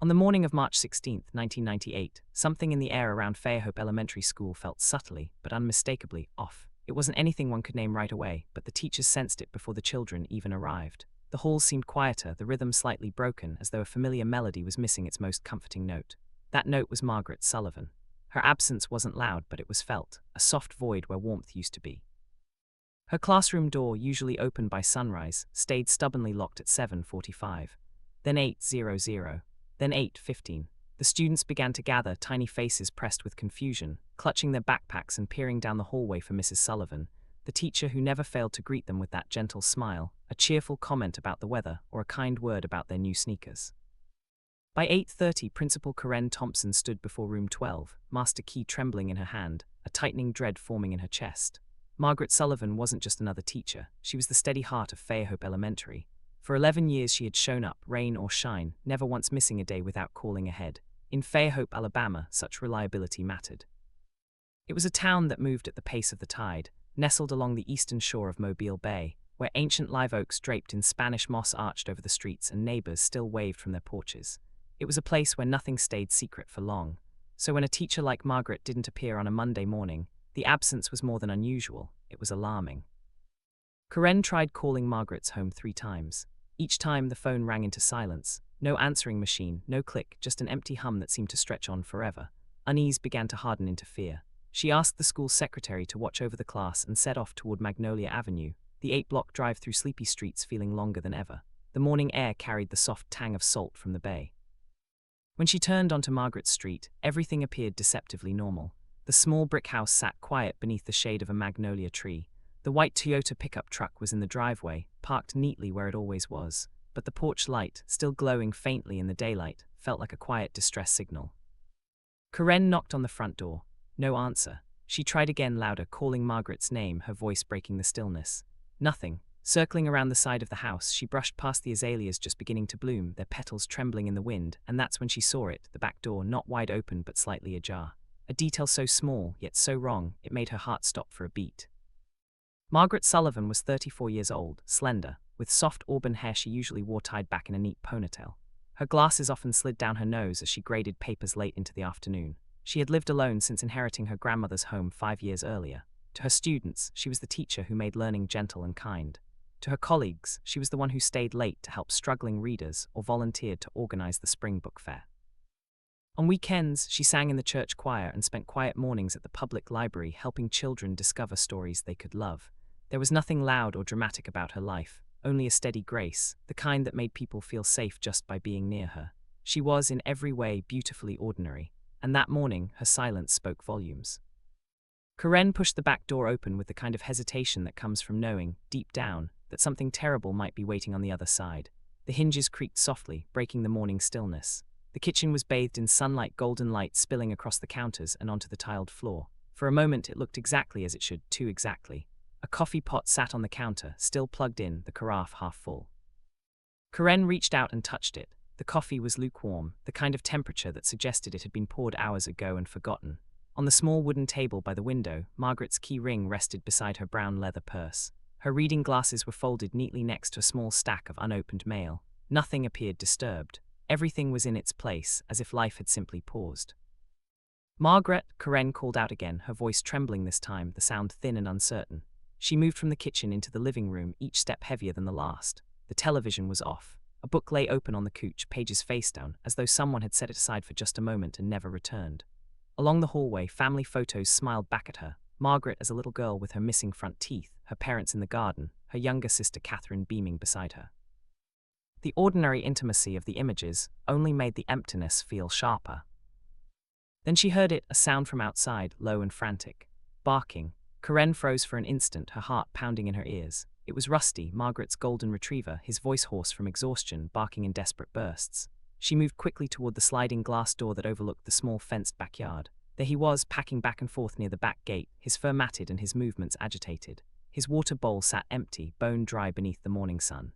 On the morning of March 16, 1998, something in the air around Fairhope Elementary School felt subtly, but unmistakably, off. It wasn't anything one could name right away, but the teachers sensed it before the children even arrived. The halls seemed quieter, the rhythm slightly broken, as though a familiar melody was missing its most comforting note. That note was Margaret Sullivan. Her absence wasn't loud, but it was felt, a soft void where warmth used to be. Her classroom door, usually opened by sunrise, stayed stubbornly locked at 7:45. Then 8:00. Then 8:15. The students began to gather, tiny faces pressed with confusion, clutching their backpacks and peering down the hallway for Mrs. Sullivan, the teacher who never failed to greet them with that gentle smile, a cheerful comment about the weather, or a kind word about their new sneakers. By 8:30, Principal Karen Thompson stood before room 12, master key trembling in her hand, a tightening dread forming in her chest. Margaret Sullivan wasn't just another teacher, she was the steady heart of Fairhope Elementary. For 11 years she had shown up, rain or shine, never once missing a day without calling ahead. In Fairhope, Alabama, such reliability mattered. It was a town that moved at the pace of the tide, nestled along the eastern shore of Mobile Bay, where ancient live oaks draped in Spanish moss arched over the streets and neighbors still waved from their porches. It was a place where nothing stayed secret for long. So when a teacher like Margaret didn't appear on a Monday morning, the absence was more than unusual, it was alarming. Karen tried calling Margaret's home 3 times. Each time the phone rang into silence. No answering machine, no click, just an empty hum that seemed to stretch on forever. Unease began to harden into fear. She asked the school secretary to watch over the class and set off toward Magnolia Avenue, the 8-block drive through sleepy streets feeling longer than ever. The morning air carried the soft tang of salt from the bay. When she turned onto Margaret Street, everything appeared deceptively normal. The small brick house sat quiet beneath the shade of a magnolia tree. The white Toyota pickup truck was in the driveway, parked neatly where it always was. But the porch light, still glowing faintly in the daylight, felt like a quiet distress signal. Karen knocked on the front door. No answer. She tried again, louder, calling Margaret's name, her voice breaking the stillness. Nothing. Circling around the side of the house, she brushed past the azaleas just beginning to bloom, their petals trembling in the wind, and that's when she saw it, the back door not wide open but slightly ajar. A detail so small, yet so wrong, it made her heart stop for a beat. Margaret Sullivan was 34 years old, slender, with soft auburn hair she usually wore tied back in a neat ponytail. Her glasses often slid down her nose as she graded papers late into the afternoon. She had lived alone since inheriting her grandmother's home 5 years earlier. To her students, she was the teacher who made learning gentle and kind. To her colleagues, she was the one who stayed late to help struggling readers or volunteered to organize the spring book fair. On weekends, she sang in the church choir and spent quiet mornings at the public library helping children discover stories they could love. There was nothing loud or dramatic about her life, only a steady grace, the kind that made people feel safe just by being near her. She was, in every way, beautifully ordinary, and that morning, her silence spoke volumes. Karen pushed the back door open with the kind of hesitation that comes from knowing, deep down, that something terrible might be waiting on the other side. The hinges creaked softly, breaking the morning stillness. The kitchen was bathed in sunlight, golden light spilling across the counters and onto the tiled floor. For a moment it looked exactly as it should, too exactly. A coffee pot sat on the counter, still plugged in, the carafe half full. Karen reached out and touched it. The coffee was lukewarm, the kind of temperature that suggested it had been poured hours ago and forgotten. On the small wooden table by the window, Margaret's key ring rested beside her brown leather purse. Her reading glasses were folded neatly next to a small stack of unopened mail. Nothing appeared disturbed. Everything was in its place, as if life had simply paused. "Margaret," Karen called out again, her voice trembling this time, the sound thin and uncertain. She moved from the kitchen into the living room, each step heavier than the last. The television was off. A book lay open on the couch, pages face down, as though someone had set it aside for just a moment and never returned. Along the hallway, family photos smiled back at her. Margaret as a little girl with her missing front teeth, her parents in the garden, her younger sister Catherine beaming beside her. The ordinary intimacy of the images only made the emptiness feel sharper. Then she heard it, a sound from outside, low and frantic. Barking. Karen froze for an instant, her heart pounding in her ears. It was Rusty, Margaret's golden retriever, his voice hoarse from exhaustion, barking in desperate bursts. She moved quickly toward the sliding glass door that overlooked the small fenced backyard. There he was, packing back and forth near the back gate, his fur matted and his movements agitated. His water bowl sat empty, bone dry beneath the morning sun.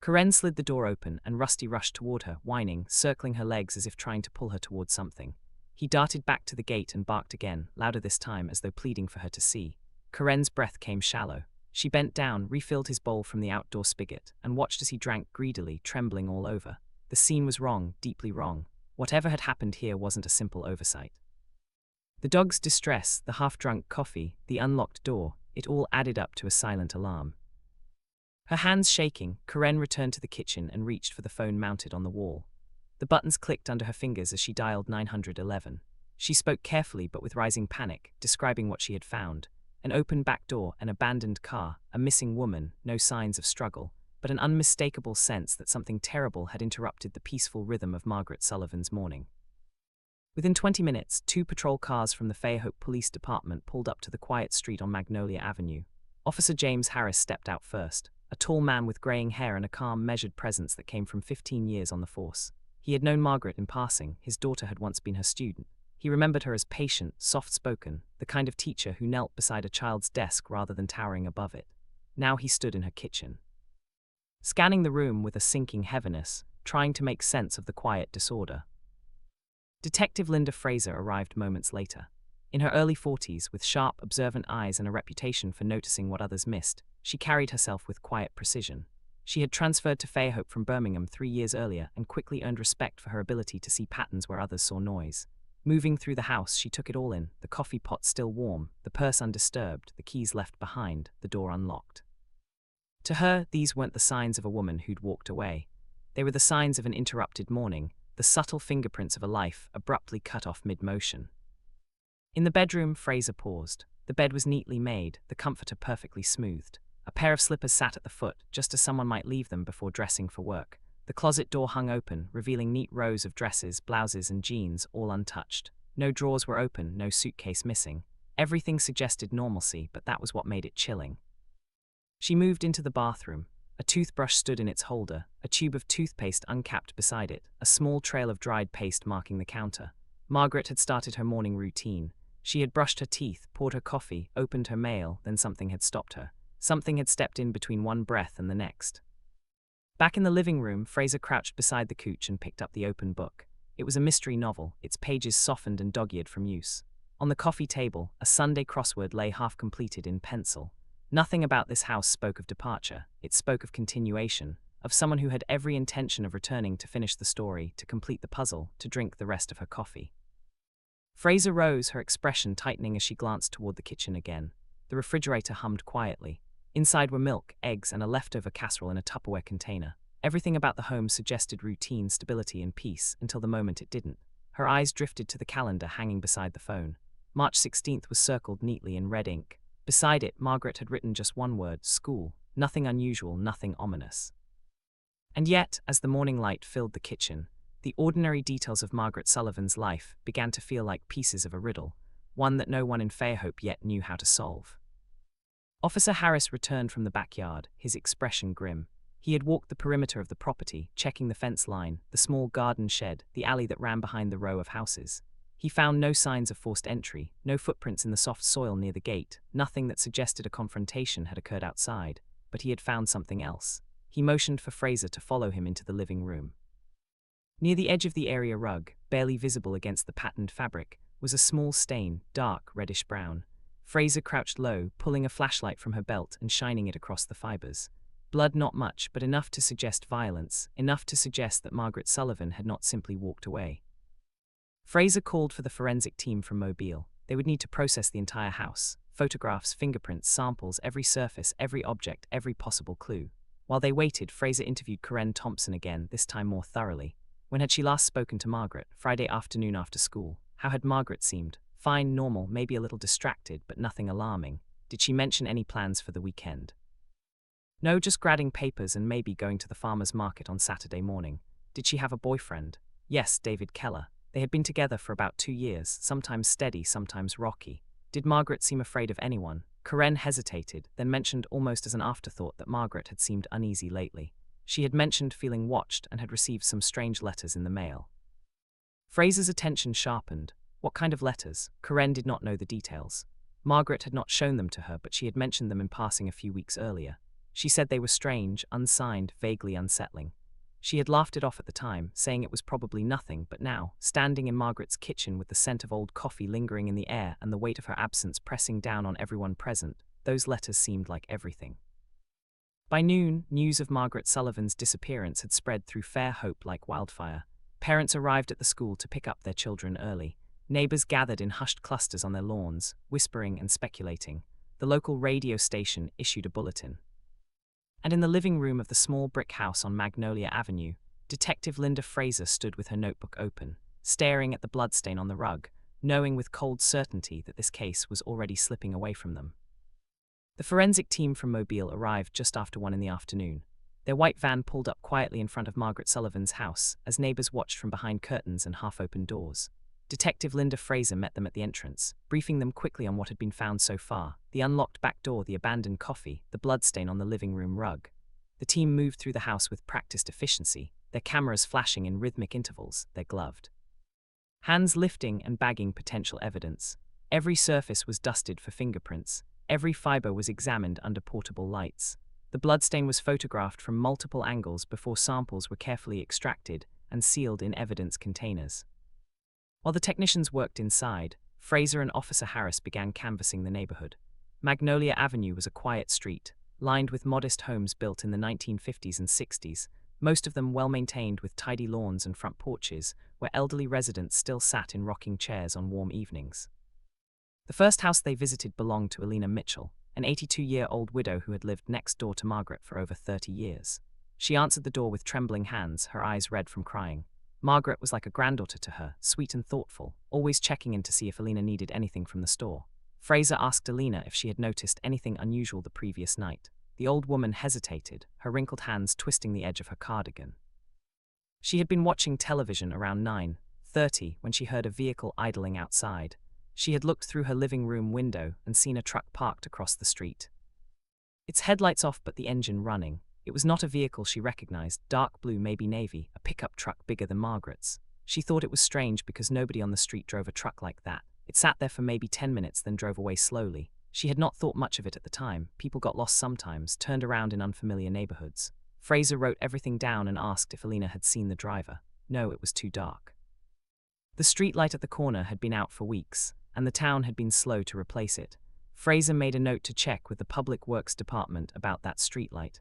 Karen slid the door open, and Rusty rushed toward her, whining, circling her legs as if trying to pull her toward something. He darted back to the gate and barked again, louder this time, as though pleading for her to see. Karen's breath came shallow. She bent down, refilled his bowl from the outdoor spigot, and watched as he drank greedily, trembling all over. The scene was wrong, deeply wrong. Whatever had happened here wasn't a simple oversight. The dog's distress, the half-drunk coffee, the unlocked door, it all added up to a silent alarm. Her hands shaking, Karen returned to the kitchen and reached for the phone mounted on the wall. The buttons clicked under her fingers as she dialed 911. She spoke carefully but with rising panic, describing what she had found. An open back door, an abandoned car, a missing woman, no signs of struggle, but an unmistakable sense that something terrible had interrupted the peaceful rhythm of Margaret Sullivan's morning. Within 20 minutes, 2 patrol cars from the Fairhope Police Department pulled up to the quiet street on Magnolia Avenue. Officer James Harris stepped out first, a tall man with graying hair and a calm, measured presence that came from 15 years on the force. He had known Margaret in passing. His daughter had once been her student. He remembered her as patient, soft-spoken, the kind of teacher who knelt beside a child's desk rather than towering above it. Now he stood in her kitchen, scanning the room with a sinking heaviness, trying to make sense of the quiet disorder. Detective Linda Fraser arrived moments later. In her early 40s, with sharp, observant eyes and a reputation for noticing what others missed, she carried herself with quiet precision. She had transferred to Fairhope from Birmingham 3 years earlier and quickly earned respect for her ability to see patterns where others saw noise. Moving through the house, she took it all in, the coffee pot still warm, the purse undisturbed, the keys left behind, the door unlocked. To her, these weren't the signs of a woman who'd walked away. They were the signs of an interrupted morning, the subtle fingerprints of a life abruptly cut off mid-motion. In the bedroom, Fraser paused. The bed was neatly made, the comforter perfectly smoothed. A pair of slippers sat at the foot, just as someone might leave them before dressing for work. The closet door hung open, revealing neat rows of dresses, blouses, and jeans, all untouched. No drawers were open, no suitcase missing. Everything suggested normalcy, but that was what made it chilling. She moved into the bathroom. A toothbrush stood in its holder, a tube of toothpaste uncapped beside it, a small trail of dried paste marking the counter. Margaret had started her morning routine. She had brushed her teeth, poured her coffee, opened her mail, then something had stopped her. Something had stepped in between one breath and the next. Back in the living room, Fraser crouched beside the couch and picked up the open book. It was a mystery novel, its pages softened and dog-eared from use. On the coffee table, a Sunday crossword lay half-completed in pencil. Nothing about this house spoke of departure. It spoke of continuation, of someone who had every intention of returning to finish the story, to complete the puzzle, to drink the rest of her coffee. Fraser rose, her expression tightening as she glanced toward the kitchen again. The refrigerator hummed quietly. Inside were milk, eggs, and a leftover casserole in a Tupperware container. Everything about the home suggested routine, stability, and peace, until the moment it didn't. Her eyes drifted to the calendar hanging beside the phone. March 16th was circled neatly in red ink. Beside it, Margaret had written just one word: school. Nothing unusual, nothing ominous. And yet, as the morning light filled the kitchen, the ordinary details of Margaret Sullivan's life began to feel like pieces of a riddle, one that no one in Fairhope yet knew how to solve. Officer Harris returned from the backyard, his expression grim. He had walked the perimeter of the property, checking the fence line, the small garden shed, the alley that ran behind the row of houses. He found no signs of forced entry, no footprints in the soft soil near the gate, nothing that suggested a confrontation had occurred outside, but he had found something else. He motioned for Fraser to follow him into the living room. Near the edge of the area rug, barely visible against the patterned fabric, was a small stain, dark reddish-brown. Fraser crouched low, pulling a flashlight from her belt and shining it across the fibers. Blood not much, but enough to suggest violence, enough to suggest that Margaret Sullivan had not simply walked away. Fraser called for the forensic team from Mobile. They would need to process the entire house. Photographs, fingerprints, samples, every surface, every object, every possible clue. While they waited, Fraser interviewed Karen Thompson again, this time more thoroughly. When had she last spoken to Margaret? Friday afternoon after school. How had Margaret seemed? Fine, normal, maybe a little distracted, but nothing alarming. Did she mention any plans for the weekend? No, just grabbing papers and maybe going to the farmer's market on Saturday morning. Did she have a boyfriend? Yes, David Keller. They had been together for about 2 years, sometimes steady, sometimes rocky. Did Margaret seem afraid of anyone? Karen hesitated, then mentioned almost as an afterthought that Margaret had seemed uneasy lately. She had mentioned feeling watched and had received some strange letters in the mail. Fraser's attention sharpened. What kind of letters? Karen did not know the details. Margaret had not shown them to her, but she had mentioned them in passing a few weeks earlier. She said they were strange, unsigned, vaguely unsettling. She had laughed it off at the time, saying it was probably nothing, but now, standing in Margaret's kitchen with the scent of old coffee lingering in the air and the weight of her absence pressing down on everyone present, those letters seemed like everything. By noon, news of Margaret Sullivan's disappearance had spread through Fairhope like wildfire. Parents arrived at the school to pick up their children early. Neighbors gathered in hushed clusters on their lawns, whispering and speculating. The local radio station issued a bulletin. And in the living room of the small brick house on Magnolia Avenue, Detective Linda Fraser stood with her notebook open, staring at the bloodstain on the rug, knowing with cold certainty that this case was already slipping away from them. The forensic team from Mobile arrived just after 1 p.m. Their white van pulled up quietly in front of Margaret Sullivan's house as neighbors watched from behind curtains and half-open doors. Detective Linda Fraser met them at the entrance, briefing them quickly on what had been found so far: the unlocked back door, the abandoned coffee, the bloodstain on the living room rug. The team moved through the house with practiced efficiency, their cameras flashing in rhythmic intervals, their gloved hands lifting and bagging potential evidence. Every surface was dusted for fingerprints. Every fiber was examined under portable lights. The bloodstain was photographed from multiple angles before samples were carefully extracted and sealed in evidence containers. While the technicians worked inside, Fraser and Officer Harris began canvassing the neighborhood. Magnolia Avenue was a quiet street, lined with modest homes built in the 1950s and 60s, most of them well-maintained with tidy lawns and front porches, where elderly residents still sat in rocking chairs on warm evenings. The first house they visited belonged to Elena Mitchell, an 82-year-old widow who had lived next door to Margaret for over 30 years. She answered the door with trembling hands, her eyes red from crying. Margaret was like a granddaughter to her, sweet and thoughtful, always checking in to see if Elena needed anything from the store. Fraser asked Elena if she had noticed anything unusual the previous night. The old woman hesitated, her wrinkled hands twisting the edge of her cardigan. She had been watching television around 9:30 when she heard a vehicle idling outside. She had looked through her living room window and seen a truck parked across the street. Its headlights off but the engine running. It was not a vehicle she recognized, dark blue, maybe navy, a pickup truck bigger than Margaret's. She thought it was strange because nobody on the street drove a truck like that. It sat there for maybe 10 minutes then drove away slowly. She had not thought much of it at the time. People got lost sometimes, turned around in unfamiliar neighborhoods. Fraser wrote everything down and asked if Elena had seen the driver. No, it was too dark. The street light at the corner had been out for weeks, and the town had been slow to replace it. Fraser made a note to check with the Public Works Department about that street light.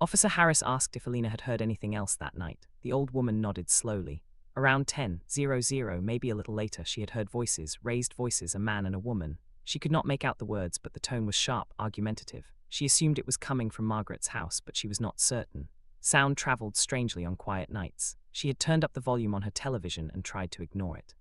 Officer Harris asked if Elena had heard anything else that night. The old woman nodded slowly. Around 10:00, maybe a little later, she had heard voices, raised voices, a man and a woman. She could not make out the words, but the tone was sharp, argumentative. She assumed it was coming from Margaret's house, but she was not certain. Sound traveled strangely on quiet nights. She had turned up the volume on her television and tried to ignore it.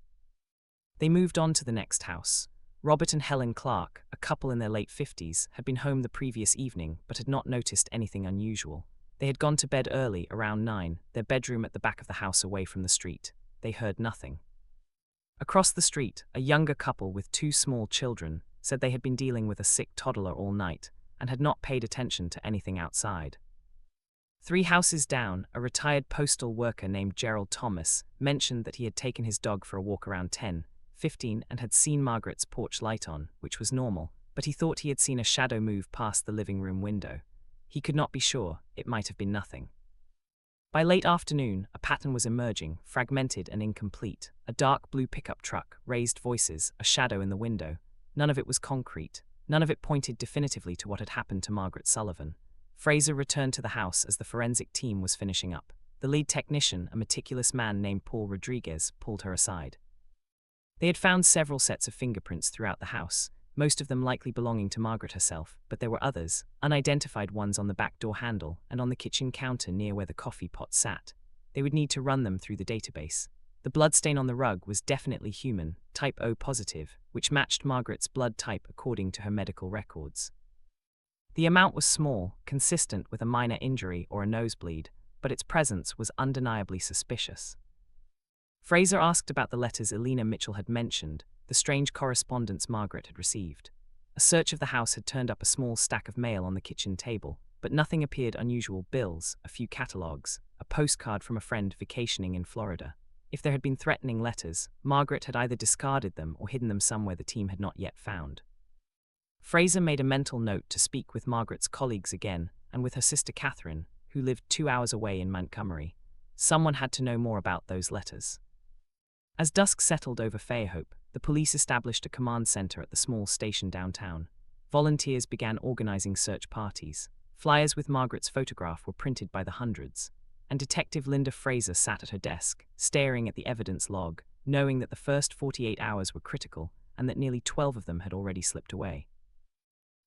They moved on to the next house. Robert and Helen Clark, a couple in their late 50s, had been home the previous evening but had not noticed anything unusual. They had gone to bed early, around 9, their bedroom at the back of the house away from the street. They heard nothing. Across the street, a younger couple with 2 small children said they had been dealing with a sick toddler all night and had not paid attention to anything outside. 3 houses down, a retired postal worker named Gerald Thomas mentioned that he had taken his dog for a walk around 10:15 and had seen Margaret's porch light on, which was normal, but he thought he had seen a shadow move past the living room window. He could not be sure, it might have been nothing. By late afternoon, a pattern was emerging, fragmented and incomplete. A dark blue pickup truck, raised voices, a shadow in the window. None of it was concrete. None of it pointed definitively to what had happened to Margaret Sullivan. Fraser returned to the house as the forensic team was finishing up. The lead technician, a meticulous man named Paul Rodriguez, pulled her aside. They had found several sets of fingerprints throughout the house, most of them likely belonging to Margaret herself, but there were others, unidentified ones on the back door handle and on the kitchen counter near where the coffee pot sat. They would need to run them through the database. The bloodstain on the rug was definitely human, type O positive, which matched Margaret's blood type according to her medical records. The amount was small, consistent with a minor injury or a nosebleed, but its presence was undeniably suspicious. Fraser asked about the letters Elena Mitchell had mentioned, the strange correspondence Margaret had received. A search of the house had turned up a small stack of mail on the kitchen table, but nothing appeared unusual: bills, a few catalogs, a postcard from a friend vacationing in Florida. If there had been threatening letters, Margaret had either discarded them or hidden them somewhere the team had not yet found. Fraser made a mental note to speak with Margaret's colleagues again, and with her sister Catherine, who lived 2 hours away in Montgomery. Someone had to know more about those letters. As dusk settled over Fairhope, the police established a command center at the small station downtown. Volunteers began organizing search parties. Flyers with Margaret's photograph were printed by the hundreds, and Detective Linda Fraser sat at her desk, staring at the evidence log, knowing that the first 48 hours were critical and that nearly 12 of them had already slipped away.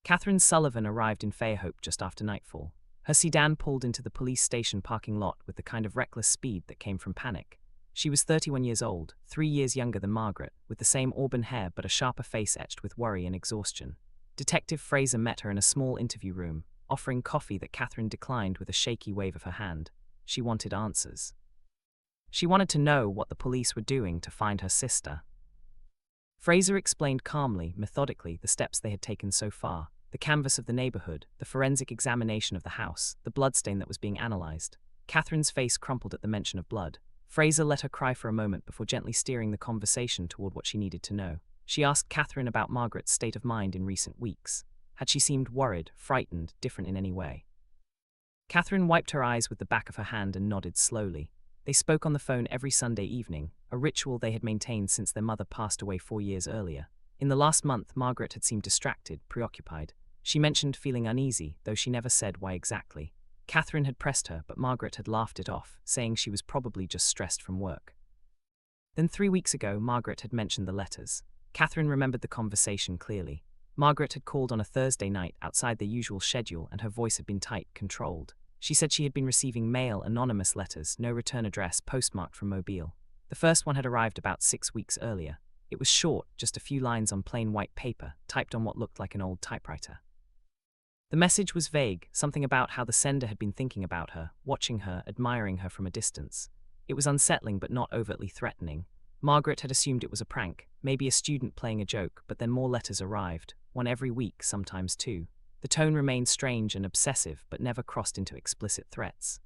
Catherine Sullivan arrived in Fairhope just after nightfall. Her sedan pulled into the police station parking lot with the kind of reckless speed that came from panic. She was 31 years old, 3 years younger than Margaret, with the same auburn hair but a sharper face etched with worry and exhaustion. Detective Fraser met her in a small interview room, offering coffee that Catherine declined with a shaky wave of her hand. She wanted answers. She wanted to know what the police were doing to find her sister. Fraser explained calmly, methodically, the steps they had taken so far: the canvass of the neighborhood, the forensic examination of the house, the bloodstain that was being analyzed. Catherine's face crumpled at the mention of blood. Fraser let her cry for a moment before gently steering the conversation toward what she needed to know. She asked Catherine about Margaret's state of mind in recent weeks. Had she seemed worried, frightened, different in any way? Catherine wiped her eyes with the back of her hand and nodded slowly. They spoke on the phone every Sunday evening, a ritual they had maintained since their mother passed away 4 years earlier. In the last month, Margaret had seemed distracted, preoccupied. She mentioned feeling uneasy, though she never said why exactly. Catherine had pressed her, but Margaret had laughed it off, saying she was probably just stressed from work. Then 3 weeks ago, Margaret had mentioned the letters. Catherine remembered the conversation clearly. Margaret had called on a Thursday night outside their usual schedule, and her voice had been tight, controlled. She said she had been receiving mail, anonymous letters, no return address, postmarked from Mobile. The first one had arrived about 6 weeks earlier. It was short, just a few lines on plain white paper, typed on what looked like an old typewriter. The message was vague, something about how the sender had been thinking about her, watching her, admiring her from a distance. It was unsettling but not overtly threatening. Margaret had assumed it was a prank, maybe a student playing a joke, but then more letters arrived, one every week, sometimes two. The tone remained strange and obsessive, but never crossed into explicit threats.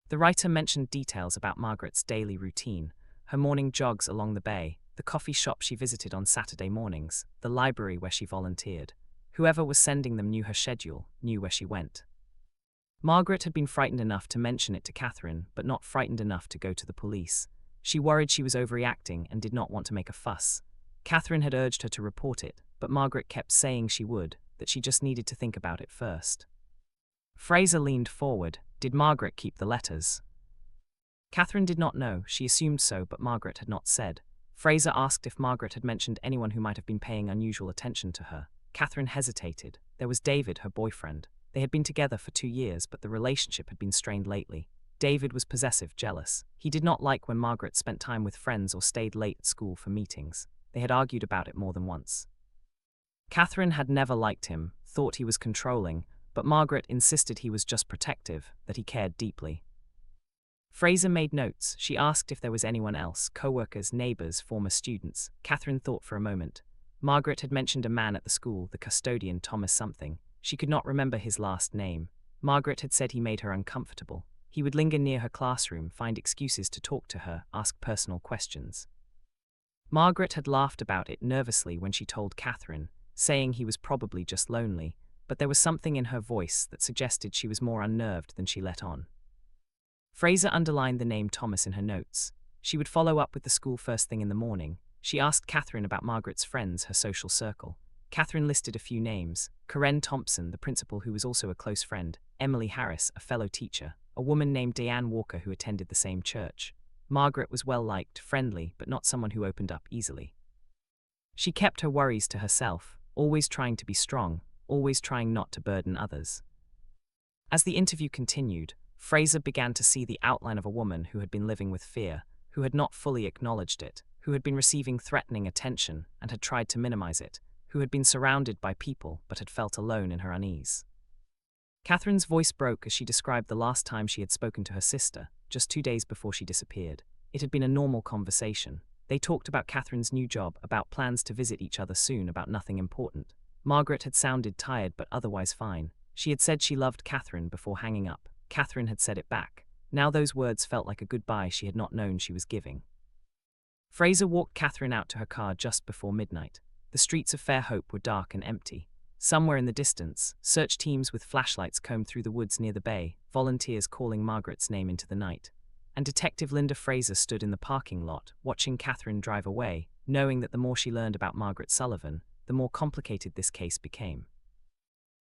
The writer mentioned details about Margaret's daily routine: her morning jogs along the bay, the coffee shop she visited on Saturday mornings, the library where she volunteered. Whoever was sending them knew her schedule, knew where she went. Margaret had been frightened enough to mention it to Catherine, but not frightened enough to go to the police. She worried she was overreacting and did not want to make a fuss. Catherine had urged her to report it, but Margaret kept saying she would, that she just needed to think about it first. Fraser leaned forward. Did Margaret keep the letters? Catherine did not know. She assumed so, but Margaret had not said. Fraser asked if Margaret had mentioned anyone who might have been paying unusual attention to her. Catherine hesitated. There was David, her boyfriend. They had been together for 2 years, but the relationship had been strained lately. David was possessive, jealous. He did not like when Margaret spent time with friends or stayed late at school for meetings. They had argued about it more than once. Catherine had never liked him, thought he was controlling, but Margaret insisted he was just protective, that he cared deeply. Fraser made notes. She asked if there was anyone else, co-workers, neighbors, former students. Catherine thought for a moment. Margaret had mentioned a man at the school, the custodian, Thomas something. She could not remember his last name. Margaret had said he made her uncomfortable. He would linger near her classroom, find excuses to talk to her, ask personal questions. Margaret had laughed about it nervously when she told Catherine, saying he was probably just lonely, but there was something in her voice that suggested she was more unnerved than she let on. Fraser underlined the name Thomas in her notes. She would follow up with the school first thing in the morning. She asked Catherine about Margaret's friends, her social circle. Catherine listed a few names: Karen Thompson, the principal who was also a close friend; Emily Harris, a fellow teacher; a woman named Diane Walker who attended the same church. Margaret was well-liked, friendly, but not someone who opened up easily. She kept her worries to herself, always trying to be strong, always trying not to burden others. As the interview continued, Fraser began to see the outline of a woman who had been living with fear, who had not fully acknowledged it, who had been receiving threatening attention and had tried to minimize it, who had been surrounded by people but had felt alone in her unease. Catherine's voice broke as she described the last time she had spoken to her sister, just 2 days before she disappeared. It had been a normal conversation. They talked about Catherine's new job, about plans to visit each other soon, about nothing important. Margaret had sounded tired but otherwise fine. She had said she loved Catherine before hanging up. Catherine had said it back. Now those words felt like a goodbye she had not known she was giving. Fraser walked Catherine out to her car just before midnight. The streets of Fairhope were dark and empty. Somewhere in the distance, search teams with flashlights combed through the woods near the bay, volunteers calling Margaret's name into the night. And Detective Linda Fraser stood in the parking lot, watching Catherine drive away, knowing that the more she learned about Margaret Sullivan, the more complicated this case became.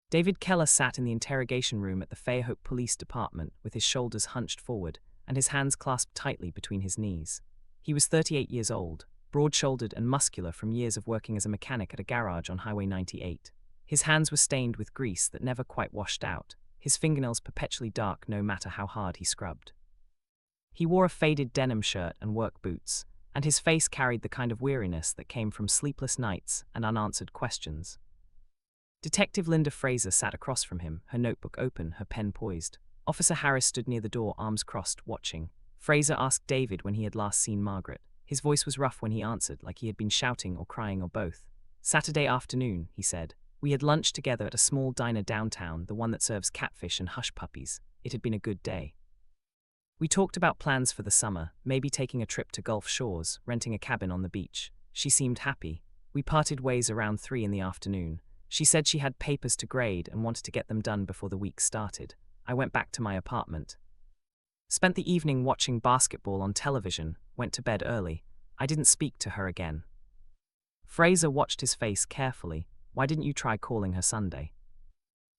David Keller sat in the interrogation room at the Fairhope Police Department with his shoulders hunched forward and his hands clasped tightly between his knees. He was 38 years old, broad-shouldered and muscular from years of working as a mechanic at a garage on Highway 98. His hands were stained with grease that never quite washed out, his fingernails perpetually dark no matter how hard he scrubbed. He wore a faded denim shirt and work boots, and his face carried the kind of weariness that came from sleepless nights and unanswered questions. Detective Linda Fraser sat across from him, her notebook open, her pen poised. Officer Harris stood near the door, arms crossed, watching. Fraser asked David when he had last seen Margaret. His voice was rough when he answered, like he had been shouting or crying or both. "Saturday afternoon," he said. "We had lunch together at a small diner downtown, the one that serves catfish and hush puppies. It had been a good day. We talked about plans for the summer, maybe taking a trip to Gulf Shores, renting a cabin on the beach. She seemed happy. We parted ways around 3 in the afternoon. She said she had papers to grade and wanted to get them done before the week started. I went back to my apartment. Spent the evening watching basketball on television, went to bed early. I didn't speak to her again." Fraser watched his face carefully. "Why didn't you try calling her Sunday?"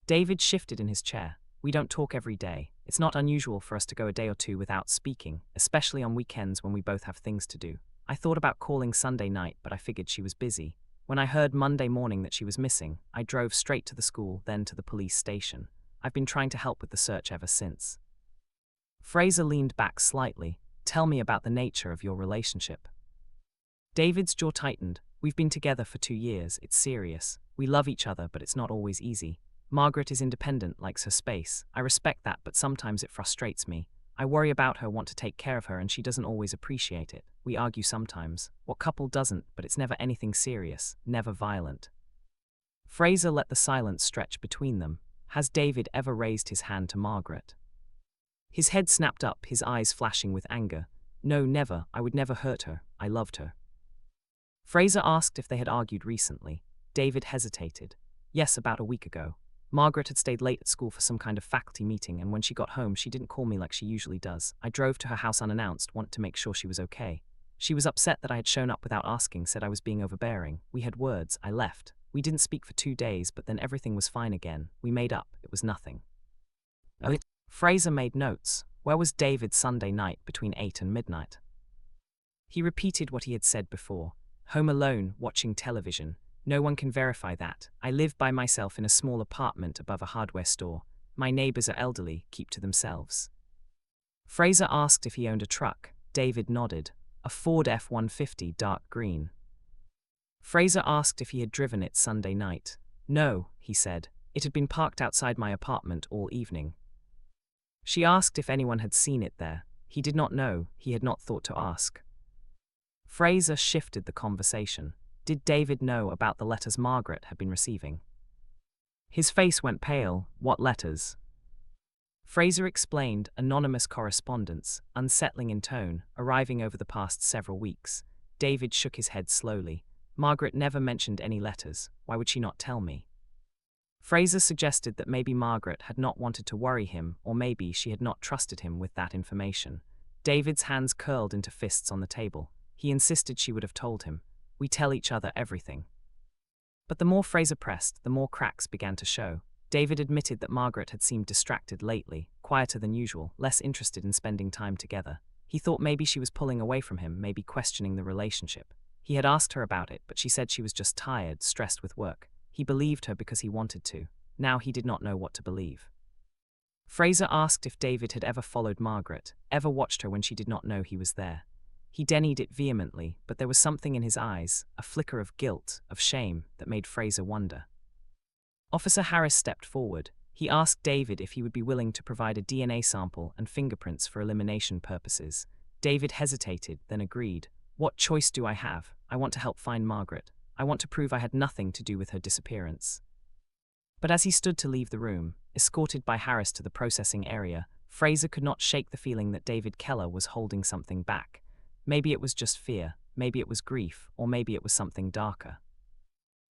David shifted in his chair. "We don't talk every day. It's not unusual for us to go a day or two without speaking, especially on weekends when we both have things to do. I thought about calling Sunday night, but I figured she was busy. When I heard Monday morning that she was missing, I drove straight to the school, then to the police station. I've been trying to help with the search ever since." Fraser leaned back slightly. "Tell me about the nature of your relationship." David's jaw tightened. "We've been together for 2 years. It's serious. We love each other, but it's not always easy. Margaret is independent, likes her space. I respect that, but sometimes it frustrates me. I worry about her, want to take care of her, and she doesn't always appreciate it. We argue sometimes. What couple doesn't? But it's never anything serious, never violent." Fraser let the silence stretch between them. Has David ever raised his hand to Margaret? His head snapped up, his eyes flashing with anger. "No, never. I would never hurt her. I loved her." Fraser asked if they had argued recently. David hesitated. "Yes, about a week ago. Margaret had stayed late at school for some kind of faculty meeting, and when she got home, she didn't call me like she usually does. I drove to her house unannounced, wanted to make sure she was okay. She was upset that I had shown up without asking, said I was being overbearing. We had words. I left. We didn't speak for 2 days, but then everything was fine again. We made up. It was nothing." Fraser made notes. Where was David Sunday night between 8 and midnight? He repeated what he had said before. "Home alone, watching television. No one can verify that. I live by myself in a small apartment above a hardware store. My neighbors are elderly, keep to themselves." Fraser asked if he owned a truck. David nodded. A Ford F-150 dark green. Fraser asked if he had driven it Sunday night. "No," he said. "It had been parked outside my apartment all evening." She asked if anyone had seen it there. He did not know. He had not thought to ask. Fraser shifted the conversation. Did David know about the letters Margaret had been receiving? His face went pale. "What letters?" Fraser explained. Anonymous correspondence, unsettling in tone, arriving over the past several weeks. David shook his head slowly. "Margaret never mentioned any letters. Why would she not tell me?" Fraser suggested that maybe Margaret had not wanted to worry him, or maybe she had not trusted him with that information. David's hands curled into fists on the table. He insisted she would have told him. "We tell each other everything." But the more Fraser pressed, the more cracks began to show. David admitted that Margaret had seemed distracted lately, quieter than usual, less interested in spending time together. He thought maybe she was pulling away from him, maybe questioning the relationship. He had asked her about it, but she said she was just tired, stressed with work. He believed her because he wanted to. Now he did not know what to believe. Fraser asked if David had ever followed Margaret, ever watched her when she did not know he was there. He denied it vehemently, but there was something in his eyes, a flicker of guilt, of shame, that made Fraser wonder. Officer Harris stepped forward. He asked David if he would be willing to provide a DNA sample and fingerprints for elimination purposes. David hesitated, then agreed. "What choice do I have? I want to help find Margaret. I want to prove I had nothing to do with her disappearance." But as he stood to leave the room, escorted by Harris to the processing area, Fraser could not shake the feeling that David Keller was holding something back. Maybe it was just fear, maybe it was grief, or maybe it was something darker.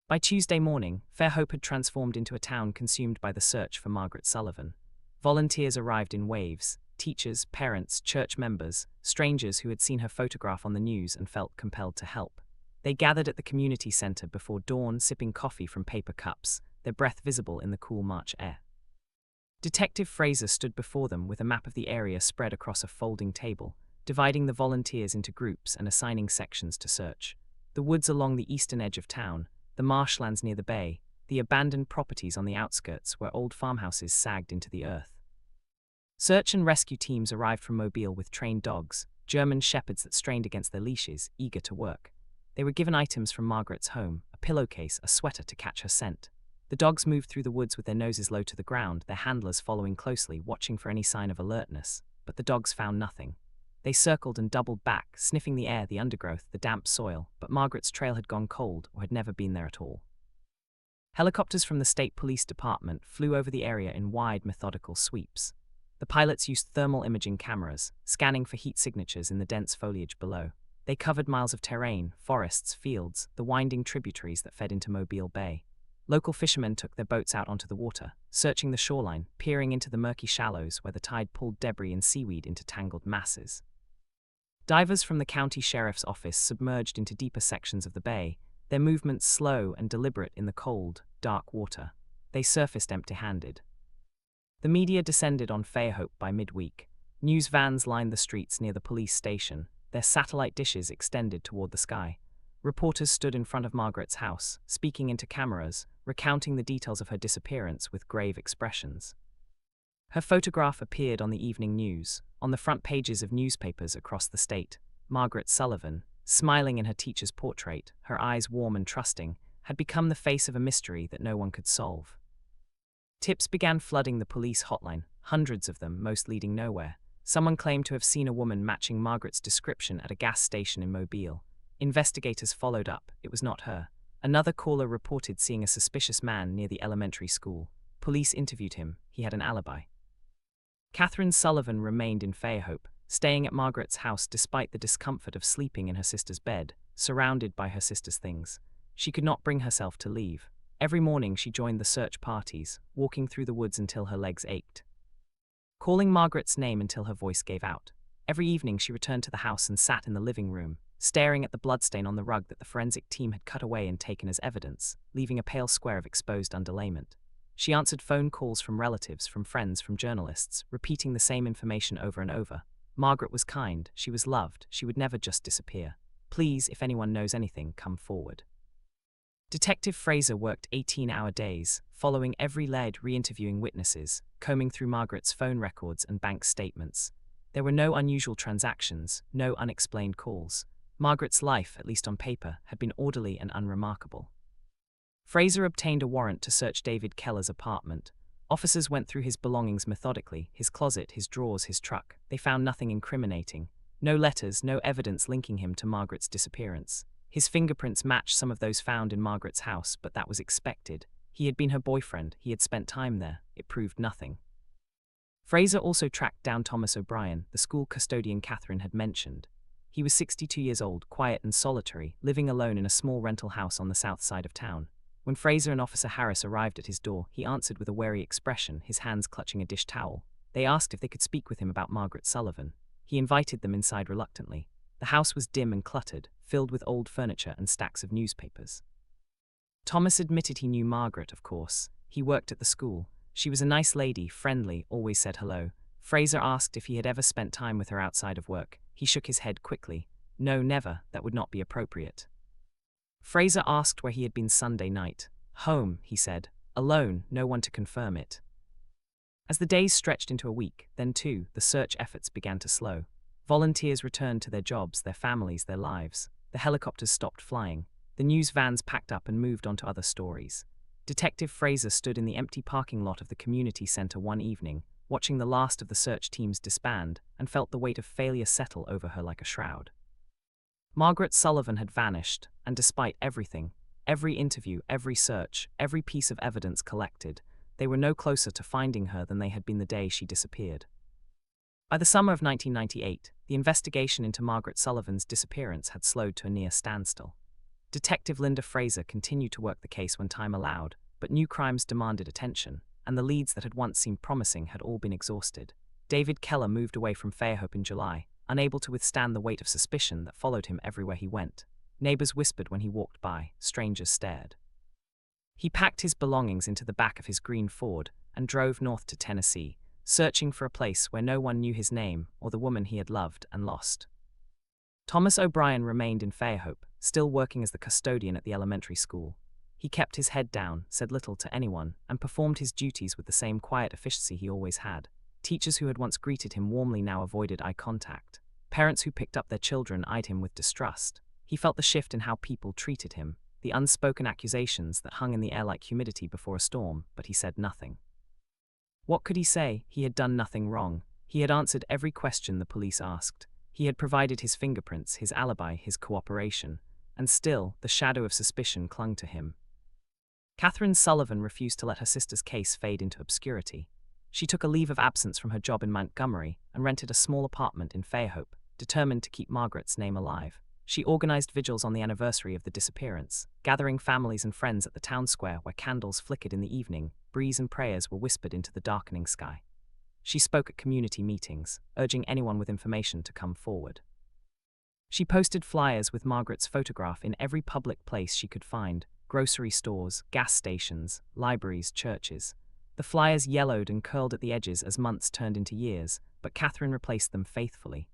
By Tuesday morning, Fairhope had transformed into a town consumed by the search for Margaret Sullivan. Volunteers arrived in waves, teachers, parents, church members, strangers who had seen her photograph on the news and felt compelled to help. They gathered at the community center before dawn, sipping coffee from paper cups, their breath visible in the cool March air. Detective Fraser stood before them with a map of the area spread across a folding table, dividing the volunteers into groups and assigning sections to search. The woods along the eastern edge of town, the marshlands near the bay, the abandoned properties on the outskirts where old farmhouses sagged into the earth. Search and rescue teams arrived from Mobile with trained dogs, German shepherds that strained against their leashes, eager to work. They were given items from Margaret's home, a pillowcase, a sweater to catch her scent. The dogs moved through the woods with their noses low to the ground, their handlers following closely, watching for any sign of alertness. But the dogs found nothing. They circled and doubled back, sniffing the air, the undergrowth, the damp soil, but Margaret's trail had gone cold or had never been there at all. Helicopters from the State Police Department flew over the area in wide, methodical sweeps. The pilots used thermal imaging cameras, scanning for heat signatures in the dense foliage below. They covered miles of terrain, forests, fields, the winding tributaries that fed into Mobile Bay. Local fishermen took their boats out onto the water, searching the shoreline, peering into the murky shallows where the tide pulled debris and seaweed into tangled masses. Divers from the county sheriff's office submerged into deeper sections of the bay, their movements slow and deliberate in the cold, dark water. They surfaced empty-handed. The media descended on Fairhope by midweek. News vans lined the streets near the police station, their satellite dishes extended toward the sky. Reporters stood in front of Margaret's house, speaking into cameras, recounting the details of her disappearance with grave expressions. Her photograph appeared on the evening news, on the front pages of newspapers across the state. Margaret Sullivan, smiling in her teacher's portrait, her eyes warm and trusting, had become the face of a mystery that no one could solve. Tips began flooding the police hotline, hundreds of them, most leading nowhere. Someone claimed to have seen a woman matching Margaret's description at a gas station in Mobile. Investigators followed up. It was not her. Another caller reported seeing a suspicious man near the elementary school. Police interviewed him. He had an alibi. Catherine Sullivan remained in Fairhope, staying at Margaret's house despite the discomfort of sleeping in her sister's bed, surrounded by her sister's things. She could not bring herself to leave. Every morning she joined the search parties, walking through the woods until her legs ached, calling Margaret's name until her voice gave out. Every evening she returned to the house and sat in the living room, staring at the bloodstain on the rug that the forensic team had cut away and taken as evidence, leaving a pale square of exposed underlayment. She answered phone calls from relatives, from friends, from journalists, repeating the same information over and over. Margaret was kind, she was loved, she would never just disappear. Please, if anyone knows anything, come forward. Detective Fraser worked 18-hour days, following every lead, re-interviewing witnesses, combing through Margaret's phone records and bank statements. There were no unusual transactions, no unexplained calls. Margaret's life, at least on paper, had been orderly and unremarkable. Fraser obtained a warrant to search David Keller's apartment. Officers went through his belongings methodically, his closet, his drawers, his truck. They found nothing incriminating. No letters, no evidence linking him to Margaret's disappearance. His fingerprints matched some of those found in Margaret's house, but that was expected. He had been her boyfriend, he had spent time there. It proved nothing. Fraser also tracked down Thomas O'Brien, the school custodian Catherine had mentioned. He was 62 years old, quiet and solitary, living alone in a small rental house on the south side of town. When Fraser and Officer Harris arrived at his door, he answered with a wary expression, his hands clutching a dish towel. They asked if they could speak with him about Margaret Sullivan. He invited them inside reluctantly. The house was dim and cluttered, filled with old furniture and stacks of newspapers. Thomas admitted he knew Margaret, of course. He worked at the school. She was a nice lady, friendly, always said hello. Fraser asked if he had ever spent time with her outside of work. He shook his head quickly. No, never, that would not be appropriate. Fraser asked where he had been Sunday night. Home, he said. Alone, no one to confirm it. As the days stretched into a week, then too, the search efforts began to slow. Volunteers returned to their jobs, their families, their lives. The helicopters stopped flying. The news vans packed up and moved on to other stories. Detective Fraser stood in the empty parking lot of the community center one evening, watching the last of the search teams disband, and felt the weight of failure settle over her like a shroud. Margaret Sullivan had vanished, and despite everything, every interview, every search, every piece of evidence collected, they were no closer to finding her than they had been the day she disappeared. By the summer of 1998, the investigation into Margaret Sullivan's disappearance had slowed to a near standstill. Detective Linda Fraser continued to work the case when time allowed, but new crimes demanded attention, and the leads that had once seemed promising had all been exhausted. David Keller moved away from Fairhope in July, unable to withstand the weight of suspicion that followed him everywhere he went. Neighbors whispered when he walked by, strangers stared. He packed his belongings into the back of his green Ford and drove north to Tennessee, searching for a place where no one knew his name or the woman he had loved and lost. Thomas O'Brien remained in Fairhope, still working as the custodian at the elementary school. He kept his head down, said little to anyone, and performed his duties with the same quiet efficiency he always had. Teachers who had once greeted him warmly now avoided eye contact. Parents who picked up their children eyed him with distrust. He felt the shift in how people treated him, the unspoken accusations that hung in the air like humidity before a storm, but he said nothing. What could he say? He had done nothing wrong. He had answered every question the police asked. He had provided his fingerprints, his alibi, his cooperation, and still the shadow of suspicion clung to him. Catherine Sullivan refused to let her sister's case fade into obscurity. She took a leave of absence from her job in Montgomery and rented a small apartment in Fairhope, determined to keep Margaret's name alive. She organized vigils on the anniversary of the disappearance, gathering families and friends at the town square where candles flickered in the evening, breeze and prayers were whispered into the darkening sky. She spoke at community meetings, urging anyone with information to come forward. She posted flyers with Margaret's photograph in every public place she could find: grocery stores, gas stations, libraries, churches. The flyers yellowed and curled at the edges as months turned into years, but Catherine replaced them faithfully.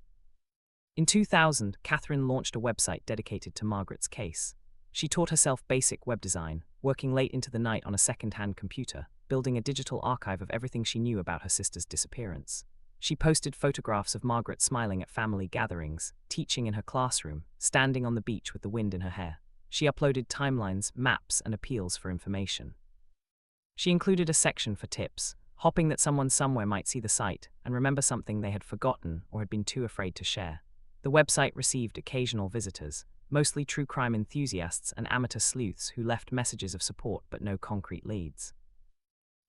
In 2000, Catherine launched a website dedicated to Margaret's case. She taught herself basic web design, working late into the night on a second-hand computer, building a digital archive of everything she knew about her sister's disappearance. She posted photographs of Margaret smiling at family gatherings, teaching in her classroom, standing on the beach with the wind in her hair. She uploaded timelines, maps, and appeals for information. She included a section for tips, hoping that someone somewhere might see the site and remember something they had forgotten or had been too afraid to share. The website received occasional visitors, mostly true crime enthusiasts and amateur sleuths who left messages of support but no concrete leads.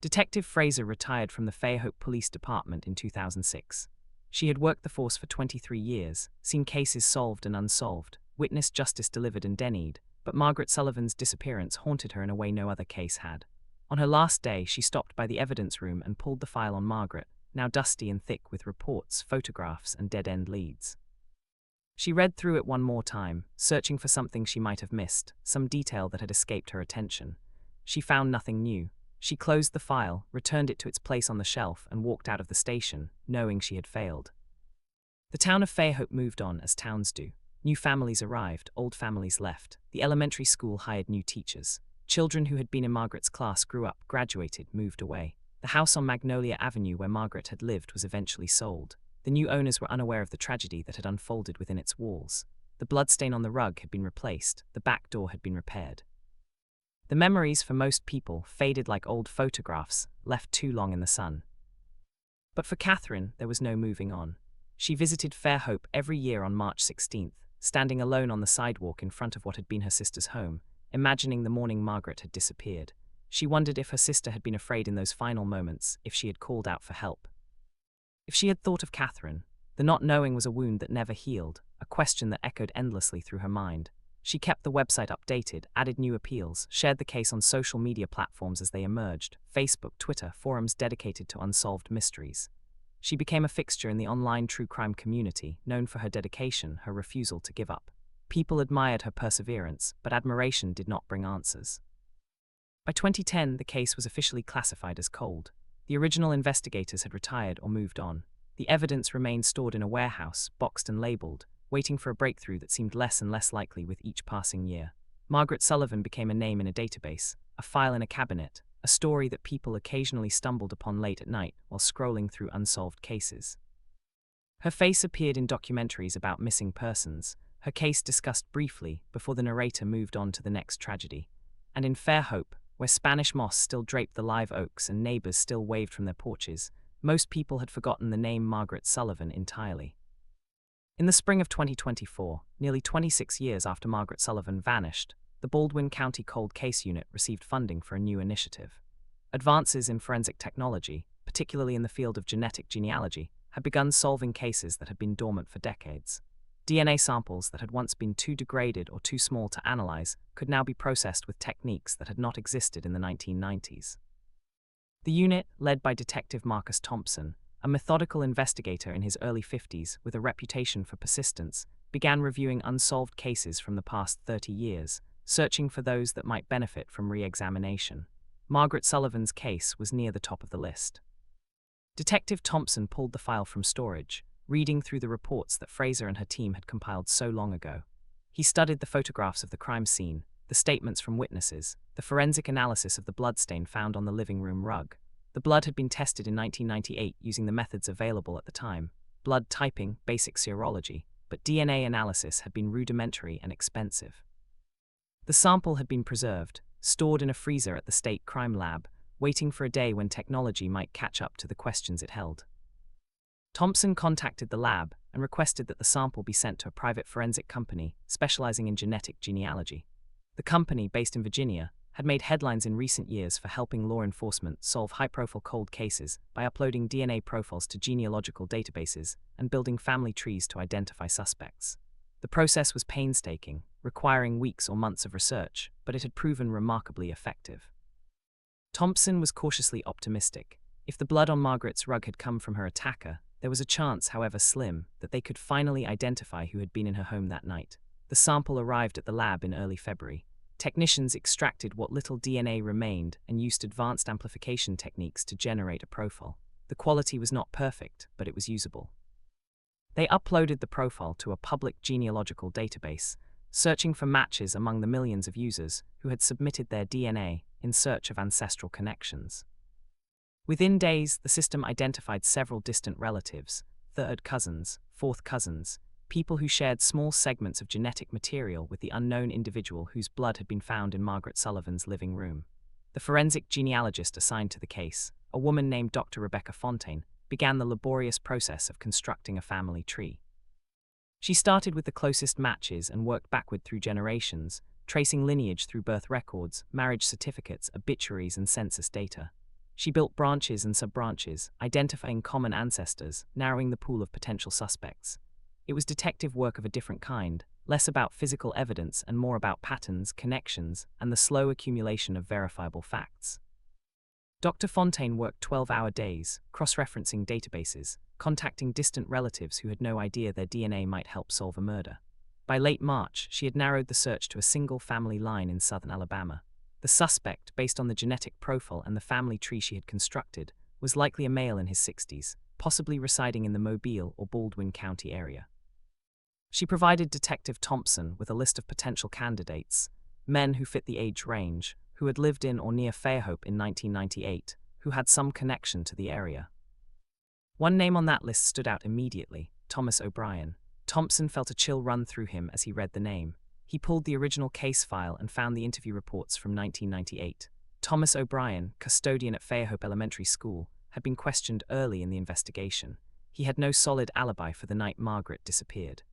Detective Fraser retired from the Fairhope Police Department in 2006. She had worked the force for 23 years, seen cases solved and unsolved, witnessed justice delivered and denied, but Margaret Sullivan's disappearance haunted her in a way no other case had. On her last day, she stopped by the evidence room and pulled the file on Margaret, now dusty and thick with reports, photographs, and dead-end leads. She read through it one more time, searching for something she might have missed, some detail that had escaped her attention. She found nothing new. She closed the file, returned it to its place on the shelf, and walked out of the station, knowing she had failed. The town of Fairhope moved on, as towns do. New families arrived, old families left. The elementary school hired new teachers. Children who had been in Margaret's class grew up, graduated, moved away. The house on Magnolia Avenue where Margaret had lived was eventually sold. The new owners were unaware of the tragedy that had unfolded within its walls. The bloodstain on the rug had been replaced, the back door had been repaired. The memories for most people faded like old photographs, left too long in the sun. But for Catherine, there was no moving on. She visited Fairhope every year on March 16th, standing alone on the sidewalk in front of what had been her sister's home, imagining the morning Margaret had disappeared. She wondered if her sister had been afraid in those final moments, if she had called out for help. If she had thought of Catherine. The not knowing was a wound that never healed, a question that echoed endlessly through her mind. She kept the website updated, added new appeals, shared the case on social media platforms as they emerged: Facebook, Twitter, forums dedicated to unsolved mysteries. She became a fixture in the online true crime community, known for her dedication, her refusal to give up. People admired her perseverance, but admiration did not bring answers. By 2010, the case was officially classified as cold. The original investigators had retired or moved on. The evidence remained stored in a warehouse, boxed and labeled, waiting for a breakthrough that seemed less and less likely with each passing year. Margaret Sullivan became a name in a database, a file in a cabinet, a story that people occasionally stumbled upon late at night while scrolling through unsolved cases. Her face appeared in documentaries about missing persons, her case discussed briefly before the narrator moved on to the next tragedy. And in Fairhope, where Spanish moss still draped the live oaks and neighbors still waved from their porches, most people had forgotten the name Margaret Sullivan entirely. In the spring of 2024, nearly 26 years after Margaret Sullivan vanished, the Baldwin County Cold Case Unit received funding for a new initiative. Advances in forensic technology, particularly in the field of genetic genealogy, had begun solving cases that had been dormant for decades. DNA samples that had once been too degraded or too small to analyze could now be processed with techniques that had not existed in the 1990s. The unit, led by Detective Marcus Thompson, a methodical investigator in his early 50s with a reputation for persistence, began reviewing unsolved cases from the past 30 years, searching for those that might benefit from re-examination. Margaret Sullivan's case was near the top of the list. Detective Thompson pulled the file from storage, reading through the reports that Fraser and her team had compiled so long ago. He studied the photographs of the crime scene, the statements from witnesses, the forensic analysis of the bloodstain found on the living room rug. The blood had been tested in 1998 using the methods available at the time: blood typing, basic serology, but DNA analysis had been rudimentary and expensive. The sample had been preserved, stored in a freezer at the state crime lab, waiting for a day when technology might catch up to the questions it held. Thompson contacted the lab and requested that the sample be sent to a private forensic company specializing in genetic genealogy. The company, based in Virginia, had made headlines in recent years for helping law enforcement solve high-profile cold cases by uploading DNA profiles to genealogical databases and building family trees to identify suspects. The process was painstaking, requiring weeks or months of research, but it had proven remarkably effective. Thompson was cautiously optimistic. If the blood on Margaret's rug had come from her attacker, there was a chance, however slim, that they could finally identify who had been in her home that night. The sample arrived at the lab in early February. Technicians extracted what little DNA remained and used advanced amplification techniques to generate a profile. The quality was not perfect, but it was usable. They uploaded the profile to a public genealogical database, searching for matches among the millions of users who had submitted their DNA in search of ancestral connections. Within days, the system identified several distant relatives, third cousins, fourth cousins, people who shared small segments of genetic material with the unknown individual whose blood had been found in Margaret Sullivan's living room. The forensic genealogist assigned to the case, a woman named Dr. Rebecca Fontaine, began the laborious process of constructing a family tree. She started with the closest matches and worked backward through generations, tracing lineage through birth records, marriage certificates, obituaries, and census data. She built branches and sub-branches, identifying common ancestors, narrowing the pool of potential suspects. It was detective work of a different kind, less about physical evidence and more about patterns, connections, and the slow accumulation of verifiable facts. Dr. Fontaine worked 12-hour days, cross-referencing databases, contacting distant relatives who had no idea their DNA might help solve a murder. By late March, she had narrowed the search to a single family line in southern Alabama. The suspect, based on the genetic profile and the family tree she had constructed, was likely a male in his 60s, possibly residing in the Mobile or Baldwin County area. She provided Detective Thompson with a list of potential candidates, men who fit the age range, who had lived in or near Fairhope in 1998, who had some connection to the area. One name on that list stood out immediately: Thomas O'Brien. Thompson felt a chill run through him as he read the name. He pulled the original case file and found the interview reports from 1998. Thomas O'Brien, custodian at Fairhope Elementary School, had been questioned early in the investigation. He had no solid alibi for the night Margaret disappeared.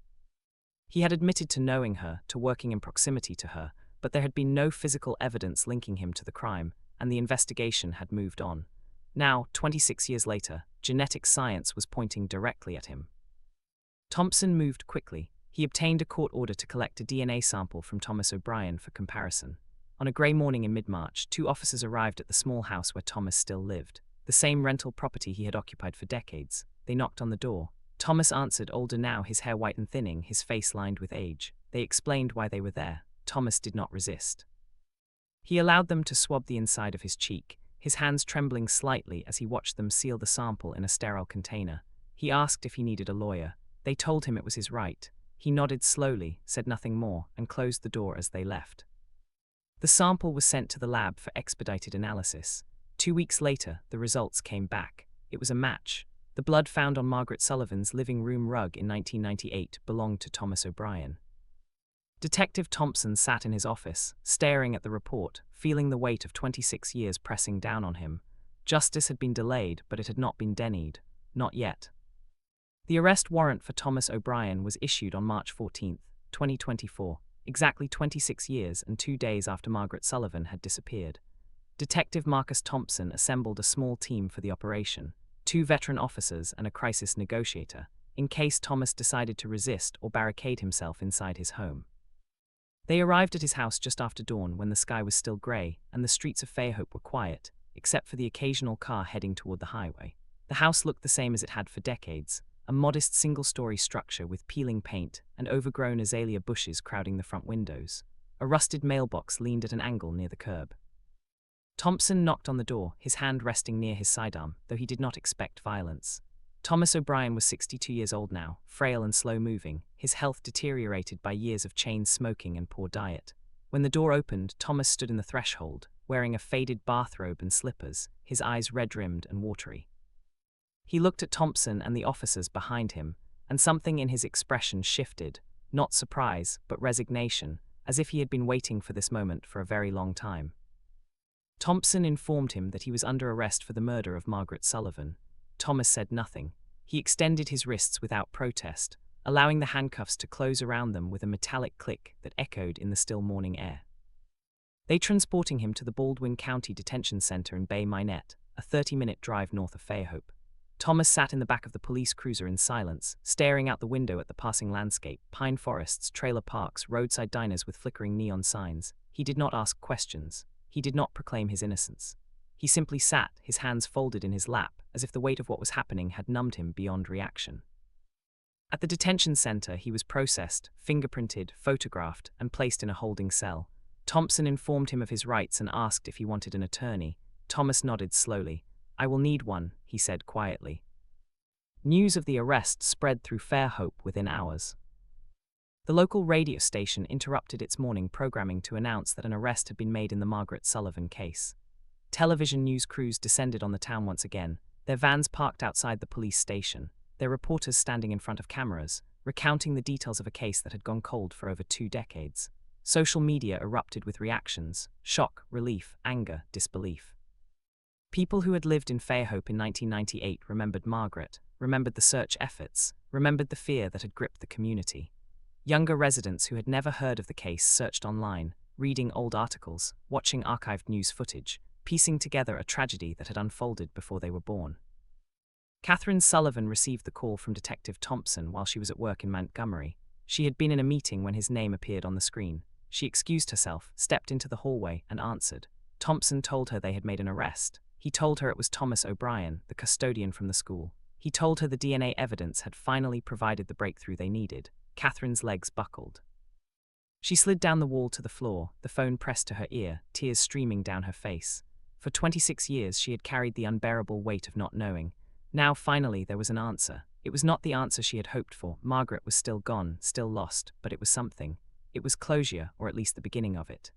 He had admitted to knowing her, to working in proximity to her, but there had been no physical evidence linking him to the crime, and the investigation had moved on. Now, 26 years later, genetic science was pointing directly at him. Thompson moved quickly. He obtained a court order to collect a DNA sample from Thomas O'Brien for comparison. On a grey morning in mid-March, 2 officers arrived at the small house where Thomas still lived, the same rental property he had occupied for decades. They knocked on the door. Thomas answered, older now, his hair white and thinning, his face lined with age. They explained why they were there. Thomas did not resist. He allowed them to swab the inside of his cheek, his hands trembling slightly as he watched them seal the sample in a sterile container. He asked if he needed a lawyer. They told him it was his right. He nodded slowly, said nothing more, and closed the door as they left. The sample was sent to the lab for expedited analysis. 2 weeks later, the results came back. It was a match. The blood found on Margaret Sullivan's living room rug in 1998 belonged to Thomas O'Brien. Detective Thompson sat in his office, staring at the report, feeling the weight of 26 years pressing down on him. Justice had been delayed, but it had not been denied. Not yet. The arrest warrant for Thomas O'Brien was issued on March 14, 2024, exactly 26 years and 2 days after Margaret Sullivan had disappeared. Detective Marcus Thompson assembled a small team for the operation, 2 veteran officers and a crisis negotiator, in case Thomas decided to resist or barricade himself inside his home. They arrived at his house just after dawn when the sky was still grey and the streets of Fairhope were quiet, except for the occasional car heading toward the highway. The house looked the same as it had for decades, a modest single-story structure with peeling paint and overgrown azalea bushes crowding the front windows. A rusted mailbox leaned at an angle near the curb. Thompson knocked on the door, his hand resting near his sidearm, though he did not expect violence. Thomas O'Brien was 62 years old now, frail and slow-moving, his health deteriorated by years of chain smoking and poor diet. When the door opened, Thomas stood in the threshold, wearing a faded bathrobe and slippers, his eyes red-rimmed and watery. He looked at Thompson and the officers behind him, and something in his expression shifted, not surprise, but resignation, as if he had been waiting for this moment for a very long time. Thompson informed him that he was under arrest for the murder of Margaret Sullivan. Thomas said nothing. He extended his wrists without protest, allowing the handcuffs to close around them with a metallic click that echoed in the still morning air. They transporting him to the Baldwin County Detention Center in Bay Minette, a 30-minute drive north of Fairhope. Thomas sat in the back of the police cruiser in silence, staring out the window at the passing landscape, pine forests, trailer parks, roadside diners with flickering neon signs. He did not ask questions. He did not proclaim his innocence. He simply sat, his hands folded in his lap, as if the weight of what was happening had numbed him beyond reaction. At the detention center, he was processed, fingerprinted, photographed, and placed in a holding cell. Thompson informed him of his rights and asked if he wanted an attorney. Thomas nodded slowly. "I will need one," he said quietly. News of the arrest spread through Fairhope within hours. The local radio station interrupted its morning programming to announce that an arrest had been made in the Margaret Sullivan case. Television news crews descended on the town once again, their vans parked outside the police station, their reporters standing in front of cameras, recounting the details of a case that had gone cold for over 2 decades. Social media erupted with reactions: shock, relief, anger, disbelief. People who had lived in Fairhope in 1998 remembered Margaret, remembered the search efforts, remembered the fear that had gripped the community. Younger residents who had never heard of the case searched online, reading old articles, watching archived news footage, piecing together a tragedy that had unfolded before they were born. Catherine Sullivan received the call from Detective Thompson while she was at work in Montgomery. She had been in a meeting when his name appeared on the screen. She excused herself, stepped into the hallway, and answered. Thompson told her they had made an arrest. He told her it was Thomas O'Brien, the custodian from the school. He told her the DNA evidence had finally provided the breakthrough they needed. Catherine's legs buckled. She slid down the wall to the floor, the phone pressed to her ear, tears streaming down her face. For 26 years she had carried the unbearable weight of not knowing. Now, finally, there was an answer. It was not the answer she had hoped for. Margaret was still gone, still lost, but it was something. It was closure, or at least the beginning of it.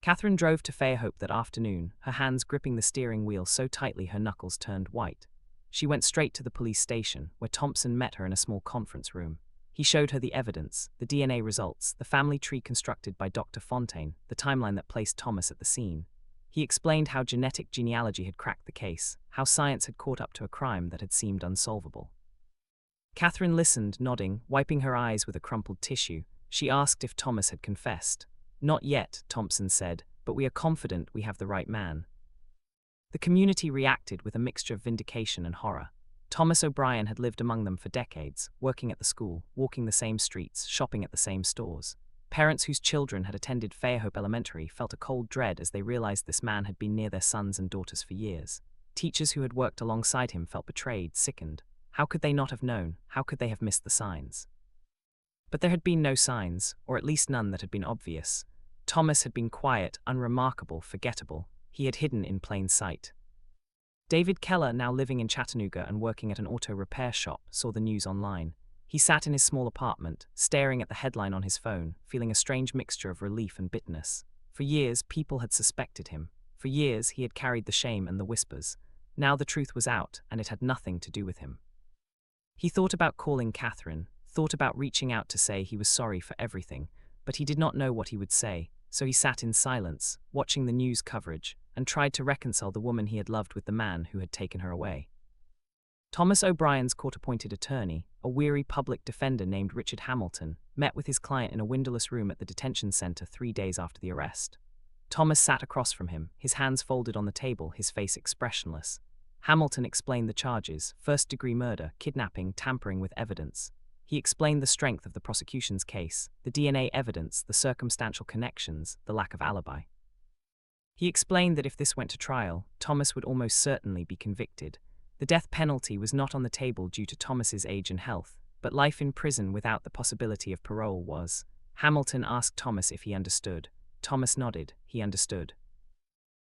Catherine drove to Fairhope that afternoon, her hands gripping the steering wheel so tightly her knuckles turned white. She went straight to the police station, where Thompson met her in a small conference room. He showed her the evidence, the DNA results, the family tree constructed by Dr. Fontaine, the timeline that placed Thomas at the scene. He explained how genetic genealogy had cracked the case, how science had caught up to a crime that had seemed unsolvable. Catherine listened, nodding, wiping her eyes with a crumpled tissue. She asked if Thomas had confessed. "Not yet," Thompson said, "but we are confident we have the right man." The community reacted with a mixture of vindication and horror. Thomas O'Brien had lived among them for decades, working at the school, walking the same streets, shopping at the same stores. Parents whose children had attended Fairhope Elementary felt a cold dread as they realized this man had been near their sons and daughters for years. Teachers who had worked alongside him felt betrayed, sickened. How could they not have known? How could they have missed the signs? But there had been no signs, or at least none that had been obvious. Thomas had been quiet, unremarkable, forgettable. He had hidden in plain sight. David Keller, now living in Chattanooga and working at an auto repair shop, saw the news online. He sat in his small apartment, staring at the headline on his phone, feeling a strange mixture of relief and bitterness. For years, people had suspected him. For years, he had carried the shame and the whispers. Now the truth was out, and it had nothing to do with him. He thought about calling Catherine, thought about reaching out to say he was sorry for everything, but he did not know what he would say, so he sat in silence, watching the news coverage, and tried to reconcile the woman he had loved with the man who had taken her away. Thomas O'Brien's court-appointed attorney, a weary public defender named Richard Hamilton, met with his client in a windowless room at the detention center 3 days after the arrest. Thomas sat across from him, his hands folded on the table, his face expressionless. Hamilton explained the charges: first-degree murder, kidnapping, tampering with evidence. He explained the strength of the prosecution's case, the DNA evidence, the circumstantial connections, the lack of alibi. He explained that if this went to trial, Thomas would almost certainly be convicted. The death penalty was not on the table due to Thomas's age and health, but life in prison without the possibility of parole was. Hamilton asked Thomas if he understood. Thomas nodded. He understood.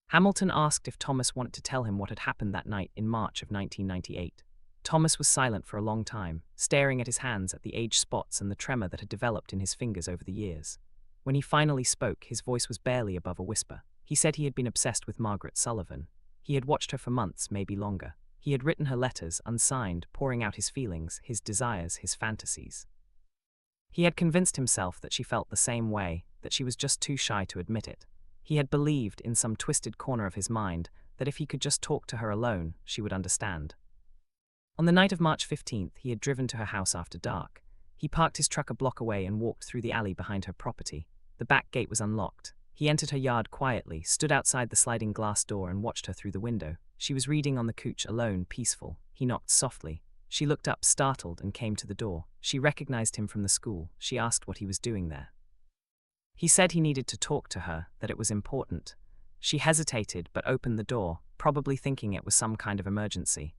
Hamilton asked if Thomas wanted to tell him what had happened that night in March of 1998. Thomas was silent for a long time, staring at his hands at the age spots and the tremor that had developed in his fingers over the years. When he finally spoke, his voice was barely above a whisper. He said he had been obsessed with Margaret Sullivan. He had watched her for months, maybe longer. He had written her letters, unsigned, pouring out his feelings, his desires, his fantasies. He had convinced himself that she felt the same way, that she was just too shy to admit it. He had believed, in some twisted corner of his mind, that if he could just talk to her alone, she would understand. On the night of March 15th, he had driven to her house after dark. He parked his truck a block away and walked through the alley behind her property. The back gate was unlocked. He entered her yard quietly, stood outside the sliding glass door and watched her through the window. She was reading on the couch alone, peaceful. He knocked softly. She looked up, startled, and came to the door. She recognized him from the school. She asked what he was doing there. He said he needed to talk to her, that it was important. She hesitated but opened the door, probably thinking it was some kind of emergency.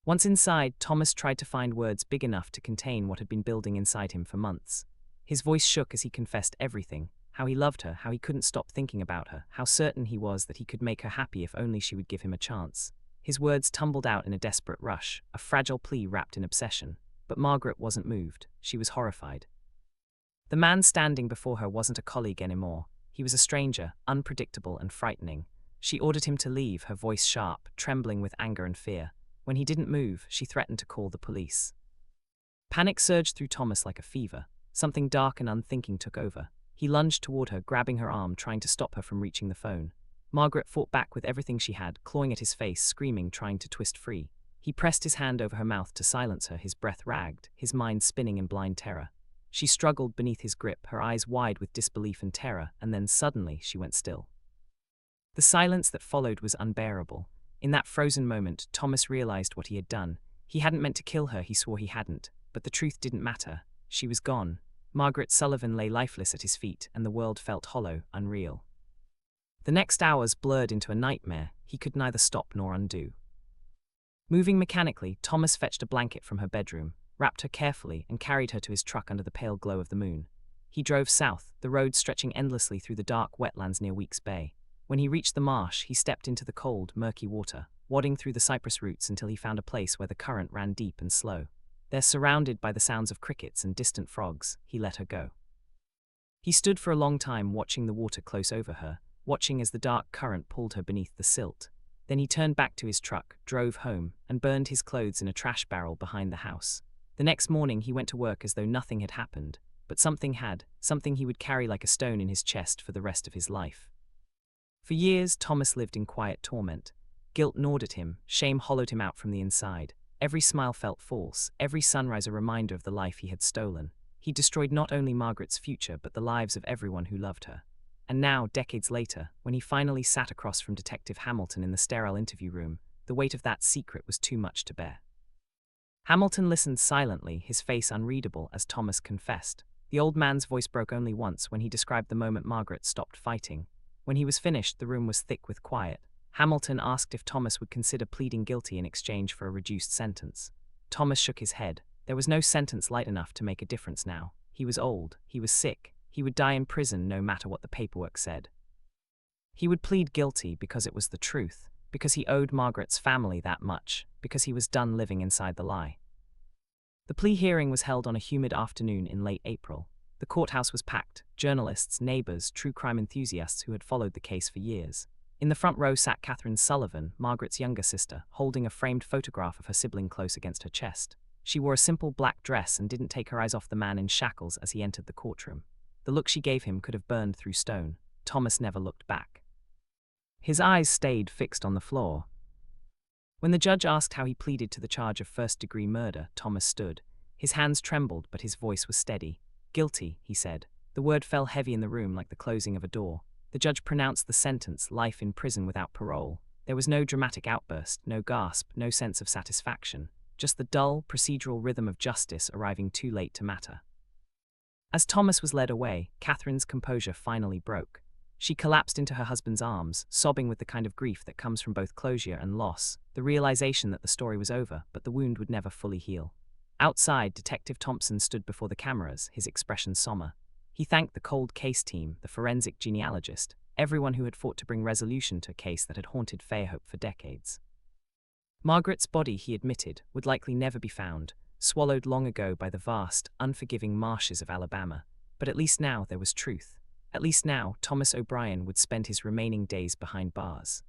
Once inside, Thomas tried to find words big enough to contain what had been building inside him for months. His voice shook as he confessed everything. How he loved her, how he couldn't stop thinking about her, how certain he was that he could make her happy if only she would give him a chance. His words tumbled out in a desperate rush, a fragile plea wrapped in obsession. But Margaret wasn't moved. She was horrified. The man standing before her wasn't a colleague anymore. He was a stranger, unpredictable and frightening. She ordered him to leave, her voice sharp, trembling with anger and fear. When he didn't move, she threatened to call the police. Panic surged through Thomas like a fever. Something dark and unthinking took over. He lunged toward her, grabbing her arm, trying to stop her from reaching the phone. Margaret fought back with everything she had, clawing at his face, screaming, trying to twist free. He pressed his hand over her mouth to silence her, his breath ragged, his mind spinning in blind terror. She struggled beneath his grip, her eyes wide with disbelief and terror, and then suddenly she went still. The silence that followed was unbearable. In that frozen moment, Thomas realized what he had done. He hadn't meant to kill her, he swore he hadn't, but the truth didn't matter. She was gone. Margaret Sullivan lay lifeless at his feet, and the world felt hollow, unreal. The next hours blurred into a nightmare he could neither stop nor undo. Moving mechanically, Thomas fetched a blanket from her bedroom, wrapped her carefully, and carried her to his truck under the pale glow of the moon. He drove south, the road stretching endlessly through the dark wetlands near Weeks Bay. When he reached the marsh, he stepped into the cold, murky water, wading through the cypress roots until he found a place where the current ran deep and slow. There, surrounded by the sounds of crickets and distant frogs, he let her go. He stood for a long time watching the water close over her, watching as the dark current pulled her beneath the silt. Then he turned back to his truck, drove home, and burned his clothes in a trash barrel behind the house. The next morning he went to work as though nothing had happened, but something had, something he would carry like a stone in his chest for the rest of his life. For years, Thomas lived in quiet torment. Guilt gnawed at him, shame hollowed him out from the inside. Every smile felt false, every sunrise a reminder of the life he had stolen. He destroyed not only Margaret's future, but the lives of everyone who loved her. And now, decades later, when he finally sat across from Detective Hamilton in the sterile interview room, the weight of that secret was too much to bear. Hamilton listened silently, his face unreadable, as Thomas confessed. The old man's voice broke only once when he described the moment Margaret stopped fighting. When he was finished, the room was thick with quiet. Hamilton asked if Thomas would consider pleading guilty in exchange for a reduced sentence. Thomas shook his head. There was no sentence light enough to make a difference now. He was old, he was sick, he would die in prison no matter what the paperwork said. He would plead guilty because it was the truth, because he owed Margaret's family that much, because he was done living inside the lie. The plea hearing was held on a humid afternoon in late April. The courthouse was packed, journalists, neighbors, true crime enthusiasts who had followed the case for years. In the front row sat Catherine Sullivan, Margaret's younger sister, holding a framed photograph of her sibling close against her chest. She wore a simple black dress and didn't take her eyes off the man in shackles as he entered the courtroom. The look she gave him could have burned through stone. Thomas never looked back. His eyes stayed fixed on the floor. When the judge asked how he pleaded to the charge of first-degree murder, Thomas stood. His hands trembled, but his voice was steady. "Guilty," he said. The word fell heavy in the room like the closing of a door. The judge pronounced the sentence, life in prison without parole. There was no dramatic outburst, no gasp, no sense of satisfaction. Just the dull, procedural rhythm of justice arriving too late to matter. As Thomas was led away, Catherine's composure finally broke. She collapsed into her husband's arms, sobbing with the kind of grief that comes from both closure and loss, the realization that the story was over, but the wound would never fully heal. Outside, Detective Thompson stood before the cameras, his expression somber. He thanked the cold case team, the forensic genealogist, everyone who had fought to bring resolution to a case that had haunted Fairhope for decades. Margaret's body, he admitted, would likely never be found, swallowed long ago by the vast, unforgiving marshes of Alabama. But at least now there was truth. At least now Thomas O'Brien would spend his remaining days behind bars.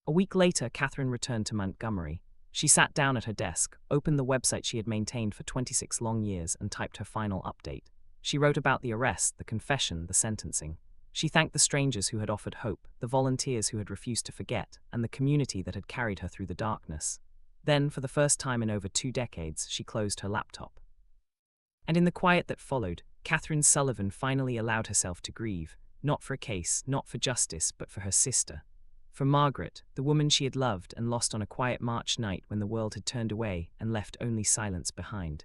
A week later, Catherine returned to Montgomery. She sat down at her desk, opened the website she had maintained for 26 long years, and typed her final update. She wrote about the arrest, the confession, the sentencing. She thanked the strangers who had offered hope, the volunteers who had refused to forget, and the community that had carried her through the darkness. Then, for the first time in over 2 decades, she closed her laptop. And in the quiet that followed, Catherine Sullivan finally allowed herself to grieve, not for a case, not for justice, but for her sister. For Margaret, the woman she had loved and lost on a quiet March night when the world had turned away and left only silence behind.